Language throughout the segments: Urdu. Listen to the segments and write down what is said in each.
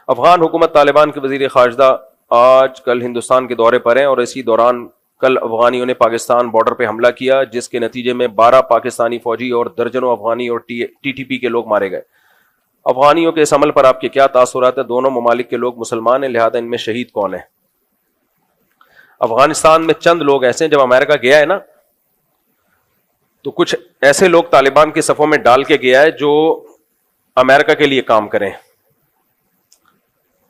افغان حکومت طالبان کے وزیر خارجہ آج کل ہندوستان کے دورے پر ہیں اور اسی دوران کل افغانیوں نے پاکستان بارڈر پہ حملہ کیا جس کے نتیجے میں 12 پاکستانی فوجی اور درجنوں افغانی اور ٹی ٹی پی کے لوگ مارے گئے. افغانیوں کے اس عمل پر آپ کے کیا تاثرات ہیں؟ دونوں ممالک کے لوگ مسلمان ہیں، لہذا ان میں شہید کون ہیں؟ افغانستان میں چند لوگ ایسے ہیں، جب امریکہ گیا ہے نا تو کچھ ایسے لوگ طالبان کے صفوں میں ڈال کے گیا ہے جو امریکہ کے لیے کام کریں.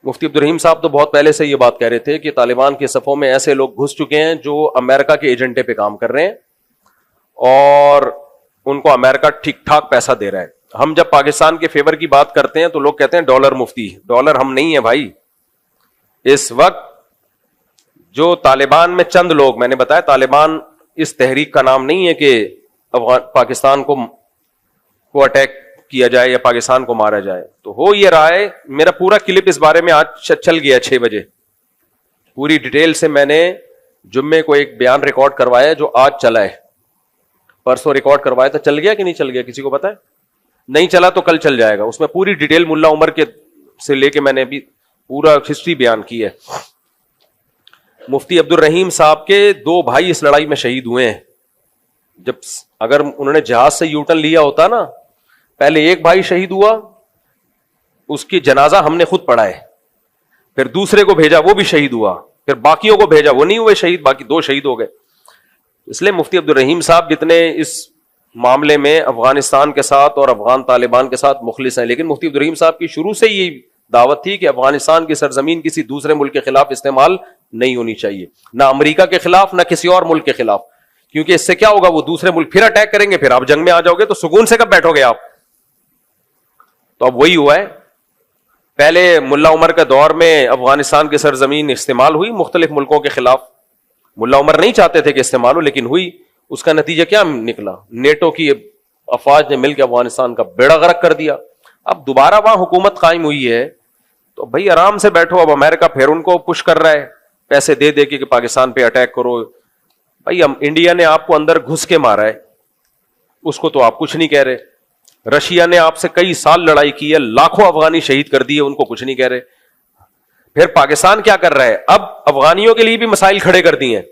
مفتی عبدالرحیم صاحب تو بہت پہلے سے یہ بات کہہ رہے تھے کہ طالبان کے صفوں میں ایسے لوگ گھس چکے ہیں جو امریکہ کے ایجنڈے پہ کام کر رہے ہیں اور ان کو امریکہ ٹھیک ٹھاک پیسہ دے رہا ہے. ہم جب پاکستان کے فیور کی بات کرتے ہیں تو لوگ کہتے ہیں ڈالر مفتی. ڈالر ہم نہیں ہیں بھائی. اس وقت جو طالبان میں چند لوگ، میں نے بتایا طالبان اس تحریک کا نام نہیں ہے کہ پاکستان کو اٹیک کیا جائے یا پاکستان کو مارا جائے. تو ہو یہ رہا ہے، میرا پورا کلپ اس بارے میں آج چل گیا 6 بجے، پوری ڈیٹیل سے میں نے جمعے کو ایک بیان ریکارڈ کروایا جو آج چلا ہے. پرسوں ریکارڈ کروایا تھا، چل گیا کہ نہیں چل گیا کسی کو پتا ہے؟ نہیں چلا تو کل چل جائے گا. اس میں پوری ڈیٹیل ملا عمر کے سے لے کے میں نے ابھی پورا ہسٹری بیان کی ہے. مفتی عبدالرحیم صاحب کے 2 بھائی اس لڑائی میں شہید ہوئے ہیں. جب اگر انہوں نے جہاز سے یوٹن لیا ہوتا نا، پہلے ایک بھائی شہید ہوا، اس کی جنازہ ہم نے خود پڑھا ہے، پھر دوسرے کو بھیجا وہ بھی شہید ہوا، پھر باقیوں کو بھیجا وہ نہیں ہوئے شہید، باقی 2 شہید ہو گئے. اس لیے مفتی عبدالرحیم صاحب جتنے اس معاملے میں افغانستان کے ساتھ اور افغان طالبان کے ساتھ مخلص ہیں، لیکن مفتی عبدالرحیم صاحب کی شروع سے یہ دعوت تھی کہ افغانستان کی سرزمین کسی دوسرے ملک کے خلاف استعمال نہیں ہونی چاہیے، نہ امریکہ کے خلاف نہ کسی اور ملک کے خلاف، کیونکہ اس سے کیا ہوگا، وہ دوسرے ملک پھر اٹیک کریں گے، پھر آپ جنگ میں آ جاؤ گے تو سکون سے کب بیٹھو گے آپ؟ تو اب وہی ہوا ہے. پہلے ملا عمر کے دور میں افغانستان کی سرزمین استعمال ہوئی مختلف ملکوں کے خلاف. ملا عمر نہیں چاہتے تھے کہ استعمال ہو، لیکن ہوئی. اس کا نتیجہ کیا نکلا؟ نیٹو کی افواج نے مل کے افغانستان کا بیڑا غرق کر دیا. اب دوبارہ وہاں حکومت قائم ہوئی ہے تو بھائی آرام سے بیٹھو. اب امریکہ پھر ان کو پش کر رہا ہے پیسے دے دے کے کہ پاکستان پہ اٹیک کرو. بھائی انڈیا نے آپ کو اندر گھس کے مارا ہے، اس کو تو آپ کچھ نہیں کہہ رہے. رشیا نے آپ سے کئی سال لڑائی کی ہے، لاکھوں افغانی شہید کر دیے، ان کو کچھ نہیں کہہ رہے. پھر پاکستان کیا کر رہا ہے؟ اب افغانیوں کے لیے بھی مسائل کھڑے کر دیے ہیں،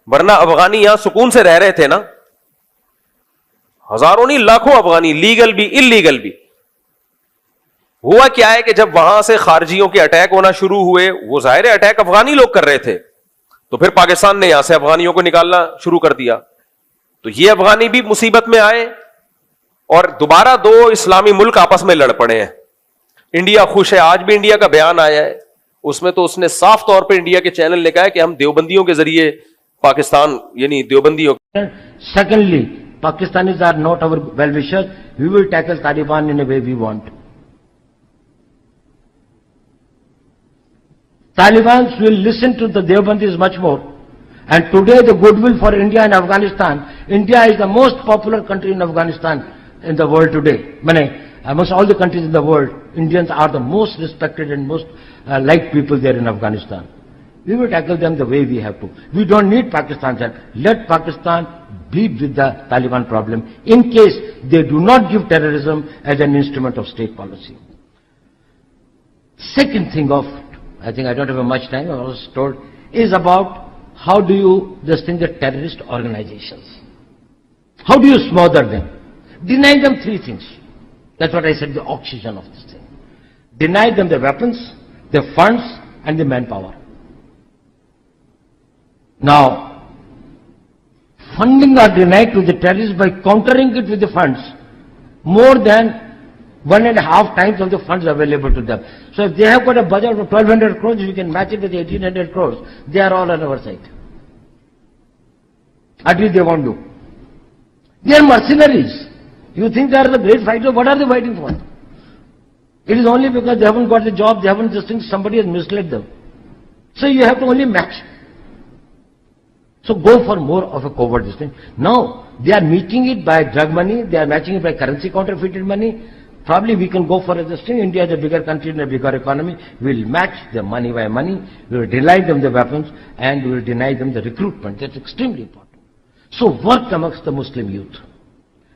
ورنہ افغانی یہاں سکون سے رہ رہے تھے نا، ہزاروں نہیں لاکھوں افغانی، لیگل بھی انلیگل بھی. ہوا کیا ہے کہ جب وہاں سے خارجیوں کے اٹیک ہونا شروع ہوئے، وہ ظاہر ہے اٹیک افغانی لوگ کر رہے تھے، تو پھر پاکستان نے یہاں سے افغانیوں کو نکالنا شروع کر دیا. تو یہ افغانی بھی مصیبت میں آئے اور دوبارہ 2 اسلامی ملک آپس میں لڑ پڑے ہیں. انڈیا خوش ہے. آج بھی انڈیا کا بیان آیا ہے، اس میں تو اس نے صاف طور پہ انڈیا کے چینل نے کہا ہے کہ ہم دیوبندیوں کے ذریعے پاکستان، یعنی دیوبندیوں. Secondly, Pakistanis are not our well-wishers. We will tackle Taliban in a way we want. Taliban will listen to the Deobandis much more. And today the goodwill for India and Afghanistan, India is the most popular country in Afghanistan in the world today. Amongst all the countries in the world, Indians are the most respected and most liked people there in Afghanistan. We will tackle them the way we have to. We don't need Pakistan's help. Let Pakistan be with the Taliban problem in case they do not give terrorism as an instrument of state policy. Second thing I think I don't have much time, I was told, is about how do you distinguish the terrorist organizations? How do you smother them? Deny them 3 things. That's what I said, the oxygen of this thing. Deny them the weapons, the funds, and the manpower. Now, funding are denied to the terrorists by countering it with the funds, more than 1.5 times of the funds available to them. So if they have got a budget of 1,200 crores, we can match it with 1,800 crores. They are all on our side. At least they won't do. They are mercenaries. You think they are the great fighters? What are they fighting for? It is only because they haven't got the job, they haven't this thing, somebody has misled them. So you have to only match. So go for more of a covert this thing. Now, they are meeting it by drug money, they are matching it by currency counterfeited money. Probably we can go for this thing. India is a bigger country and a bigger economy. We will match the money by money. We will deny them the weapons and we will deny them the recruitment. That's extremely important. So work amongst the Muslim youth.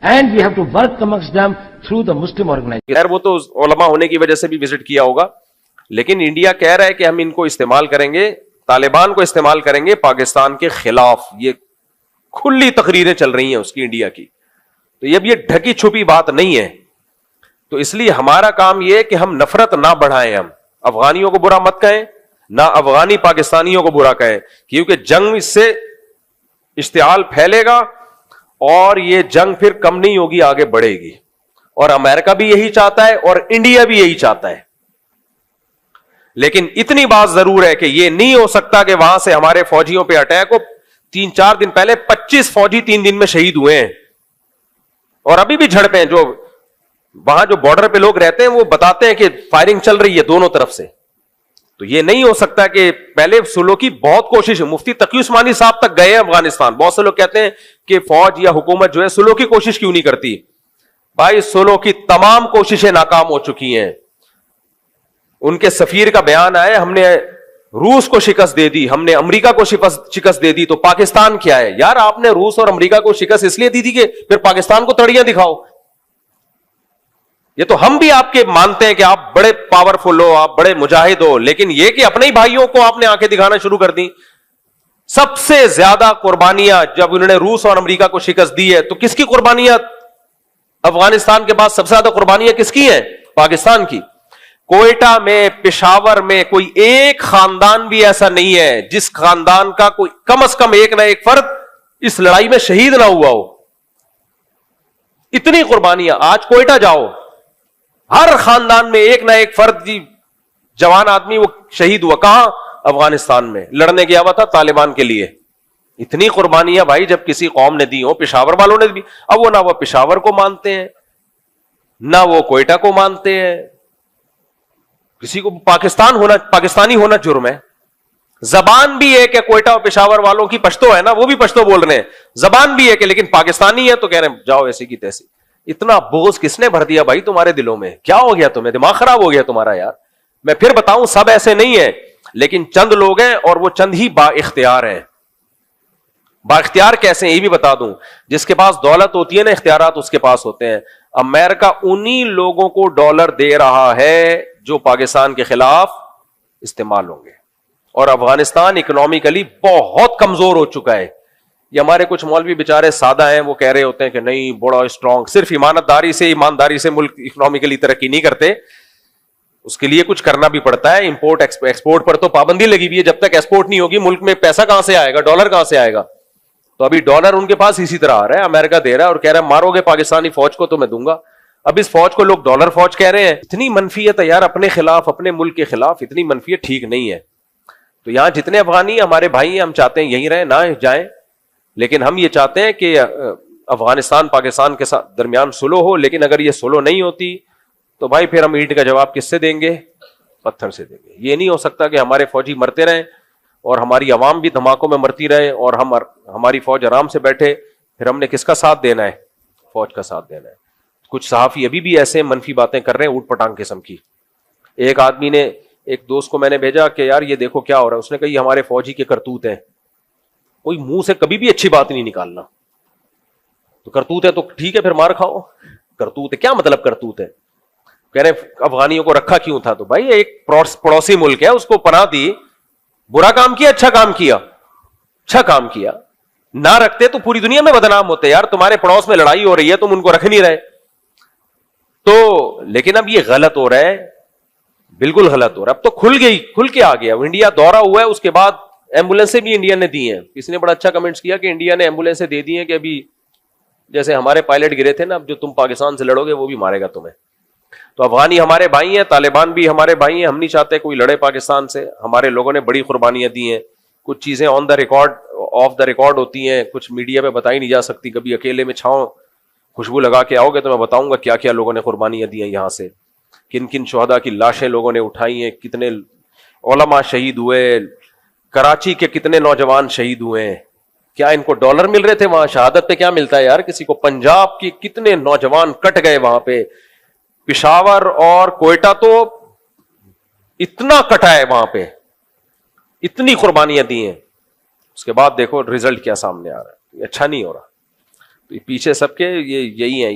And we have to work amongst them through the Muslim organization. خیر وہ تو علماء ہونے کی وجہ سے بھی وزٹ کیا ہوگا. لیکن انڈیا کہہ رہا ہے کہ ہم ان کو استعمال کریں گے, طالبان کو استعمال کریں گے پاکستان کے خلاف. یہ کھلی تقریریں چل رہی ہیں اس کی انڈیا کی. تو یہ ڈھکی چھپی بات نہیں ہے. تو اس لیے ہمارا کام یہ ہے کہ ہم نفرت نہ بڑھائیں, ہم افغانیوں کو برا مت کہیں, نہ افغانی پاکستانیوں کو برا کہیں, کیونکہ جنگ اس سے اشتعال پھیلے گا اور یہ جنگ پھر کم نہیں ہوگی, آگے بڑھے گی. اور امریکہ بھی یہی چاہتا ہے اور انڈیا بھی یہی چاہتا ہے. لیکن اتنی بات ضرور ہے کہ یہ نہیں ہو سکتا کہ وہاں سے ہمارے فوجیوں پہ اٹیک ہو. 3-4 دن پہلے 25 فوجی 3 دن میں شہید ہوئے ہیں, اور ابھی بھی جھڑپیں ہیں. جو وہاں جو بارڈر پہ لوگ رہتے ہیں وہ بتاتے ہیں کہ فائرنگ چل رہی ہے دونوں طرف سے. تو یہ نہیں ہو سکتا کہ پہلے سلو کی بہت کوشش ہے. مفتی تقی عثمانی صاحب تک گئے ہیں افغانستان. بہت سے لوگ کہتے ہیں کہ فوج یا حکومت جو ہے سلو کی کوشش کیوں نہیں کرتی. بھائی سلو کی تمام کوششیں ناکام ہو چکی ہیں. ان کے سفیر کا بیان آیا, ہم نے روس کو شکست دے دی, ہم نے امریکہ کو شکست دے دی, تو پاکستان کیا ہے؟ یار آپ نے روس اور امریکہ کو شکست اس لیے دی تھی کہ پھر پاکستان کو تڑیاں دکھاؤ. یہ تو ہم بھی آپ کے مانتے ہیں کہ آپ بڑے پاورفل ہو, آپ بڑے مجاہد ہو, لیکن یہ کہ اپنے ہی بھائیوں کو آپ نے آنکھیں دکھانا شروع کر دی. سب سے زیادہ قربانیاں جب انہوں نے روس اور امریکہ کو شکست دی ہے تو کس کی قربانیاں افغانستان کے بعد سب سے زیادہ قربانیاں کس کی ہیں؟ پاکستان کی. کوئٹہ میں, پشاور میں کوئی ایک خاندان بھی ایسا نہیں ہے جس خاندان کا کوئی کم از کم ایک نہ ایک فرد اس لڑائی میں شہید نہ ہوا ہو. اتنی قربانیاں. آج کوئٹہ جاؤ, ہر خاندان میں ایک نہ ایک فرد جوان آدمی وہ شہید ہوا. کہاں؟ افغانستان میں. لڑنے گیا ہوا تھا طالبان کے لیے. اتنی قربانیاں بھائی جب کسی قوم نے دی ہو, پشاور والوں نے بھی. اب وہ نہ وہ پشاور کو مانتے ہیں, نہ وہ کوئٹہ کو مانتے ہیں. کسی کو پاکستانی ہونا جرم ہے. زبان بھی ہے کہ کوئٹہ اور پشاور والوں کی پشتو ہے نا, وہ بھی پشتو بول رہے ہیں. زبان بھی ہے کہ لیکن پاکستانی ہے تو کہہ رہے ہیں جاؤ ایسی کی تیسی. اتنا بغض کس نے بھر دیا بھائی تمہارے دلوں میں؟ کیا ہو گیا تمہیں؟ دماغ خراب ہو گیا تمہارا یار. میں پھر بتاؤں, سب ایسے نہیں ہیں, لیکن چند لوگ ہیں اور وہ چند ہی با اختیار ہیں. با اختیار کیسے ہیں یہ بھی بتا دوں. جس کے پاس دولت ہوتی ہے نا, اختیارات اس کے پاس ہوتے ہیں. امریکہ انہی لوگوں کو ڈالر دے رہا ہے جو پاکستان کے خلاف استعمال ہوں گے. اور افغانستان اکنامکلی بہت کمزور ہو چکا ہے. یہ ہمارے کچھ مولوی بیچارے سادہ ہیں, وہ کہہ رہے ہوتے ہیں کہ نہیں بڑا اسٹرانگ. صرف ایمانداری سے ملک اکنامکلی ترقی نہیں کرتے, اس کے لیے کچھ کرنا بھی پڑتا ہے. امپورٹ ایکسپورٹ پر تو پابندی لگی ہوئی ہے. جب تک ایکسپورٹ نہیں ہوگی ملک میں پیسہ کہاں سے آئے گا؟ ڈالر کہاں سے آئے گا؟ تو ابھی ڈالر ان کے پاس اسی طرح آ رہا ہے, امریکہ دے رہا ہے اور کہہ رہا ہے مارو گے پاکستانی فوج کو تو میں دوں گا. اب اس فوج کو لوگ ڈالر فوج کہہ رہے ہیں. اتنی منفیت ہے یار اپنے خلاف, اپنے ملک کے خلاف اتنی منفیت ٹھیک نہیں ہے. تو یہاں جتنے افغانی ہمارے بھائی ہیں, ہم چاہتے ہیں یہیں رہیں, نہ جائیں. لیکن ہم یہ چاہتے ہیں کہ افغانستان پاکستان کے ساتھ درمیان سلو ہو. لیکن اگر یہ سلو نہیں ہوتی تو بھائی پھر ہم اینٹ کا جواب کس سے دیں گے؟ پتھر سے دیں گے. یہ نہیں ہو سکتا کہ ہمارے فوجی مرتے رہیں اور ہماری عوام بھی دھماکوں میں مرتی رہے اور ہماری فوج آرام سے بیٹھے. پھر ہم نے کس کا ساتھ دینا ہے؟ فوج کا ساتھ دینا ہے. کچھ صحافی ابھی بھی ایسے منفی باتیں کر رہے ہیں اوٹ پٹانگ قسم کی. ایک آدمی نے, ایک دوست کو میں نے بھیجا کہ یار یہ دیکھو کیا ہو رہا ہے. اس نے کہا یہ ہمارے فوجی کے کرتوت ہیں. کوئی منہ سے کبھی بھی اچھی بات نہیں نکالنا. تو کرتوت ہے تو ٹھیک ہے پھر مار کھاؤ. کرتوت ہے کیا مطلب کرتوت ہے؟ کہہ رہے افغانیوں کو رکھا کیوں تھا؟ تو بھائی ایک پڑوسی ملک ہے, اس کو پناہ دی. برا کام کیا, اچھا کام کیا؟ اچھا کام کیا. نہ رکھتے تو پوری دنیا میں بدنام ہوتے. یار تمہارے پڑوس میں لڑائی ہو رہی ہے, تم ان کو رکھ نہیں رہے. تو لیکن اب یہ غلط ہو رہا ہے, بالکل غلط ہو رہا ہے. اب تو کھل کے آ گیا. انڈیا دورہ ہوا ہے, اس کے بعد ایمبولینسیں بھی انڈیا نے دی ہیں. کسی نے بڑا اچھا کمنٹس کیا کہ انڈیا نے ایمبولینسیں دے دی ہیں کہ ابھی جیسے ہمارے پائلٹ گرے تھے نا, اب جو تم پاکستان سے لڑو گے وہ بھی مارے گا تمہیں. تو افغانی ہمارے بھائی ہیں, طالبان بھی ہمارے بھائی ہیں. ہم نہیں چاہتے کوئی لڑے پاکستان سے. ہمارے لوگوں نے بڑی قربانیاں دی ہیں. کچھ چیزیں on the record, off the record ہوتی ہیں, کچھ میڈیا پہ بتائی نہیں جا سکتی. کبھی اکیلے میں چھاؤں خوشبو لگا کے آؤ گے تو میں بتاؤں گا کیا کیا لوگوں نے قربانیاں دی ہیں یہاں سے. کن کن شہداء کی لاشیں لوگوں نے اٹھائی ہیں, کتنے علماء شہید ہوئے, کراچی کے کتنے نوجوان شہید ہوئے ہیں. کیا ان کو ڈالر مل رہے تھے وہاں؟ شہادت پہ کیا ملتا ہے یار کسی کو؟ پنجاب کی کتنے نوجوان کٹ گئے وہاں پہ. پشاور اور کوئٹہ تو اتنا کٹا ہے وہاں پہ, اتنی قربانیاں دی ہیں. اس کے بعد دیکھو رزلٹ کیا سامنے آ رہا ہے. اچھا نہیں ہو رہا. تو پیچھے سب کے یہی ہیں.